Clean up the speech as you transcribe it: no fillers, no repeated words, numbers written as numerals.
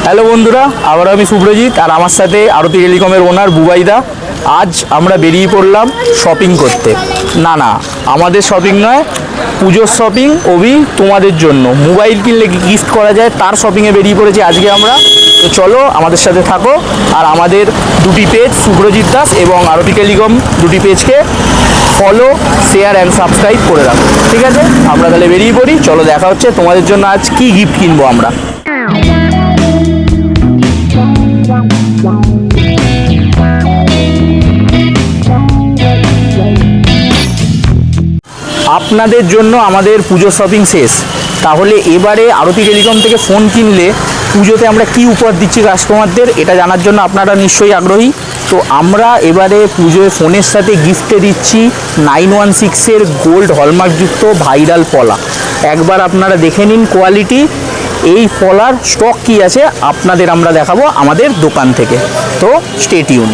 Hello বন্ধুরা, আবার আমি সুব্রজিৎ আর আমার সাথে আরতি টেলিকমের ওনার বুবাইদা। আজ আমরা বেরিয়ে পড়লাম শপিং করতে। না, আমাদের শপিং নয়, পুজোর শপিং অভি তোমাদের জন্য। মোবাইল কিনলে গিফট করা যায় তার শপিংয়ে বেরিয়ে পড়েছি আজকে আমরা। তো চলো আমাদের সাথে থাকো আর আমাদের দুটি পেজ সুব্রজিৎ দাস এবং আরতি টেলিকম দুটি পেজকে ফলো, শেয়ার অ্যান্ড সাবস্ক্রাইব করে রাখো, ঠিক আছে? আমরা তাহলে বেরিয়ে পড়ি, চলো দেখা হচ্ছে। তোমাদের জন্য আজ কি গিফট কিনবো আমরা। আপনাদের জন্য আমাদের পুজো শপিং শেষ। তাহলে এবারে আরতি টেলিকম থেকে ফোন কিনলে পুজোতে আমরা কি উপহার দিচ্ছি কাস্টমারদের, এটা জানার জন্য আপনারা নিশ্চয়ই আগ্রহী। তো আমরা এবারে পুজোয় ফোনের সাথে গিফটে দিচ্ছি 916-এর গোল্ড হলমার্কযুক্ত ভাইরাল পলা। একবার আপনারা দেখে নিন কোয়ালিটি। এই পলার স্টক কি আছে আপনাদের আমরা দেখাবো আমাদের দোকান থেকে। তো স্টে টিউন।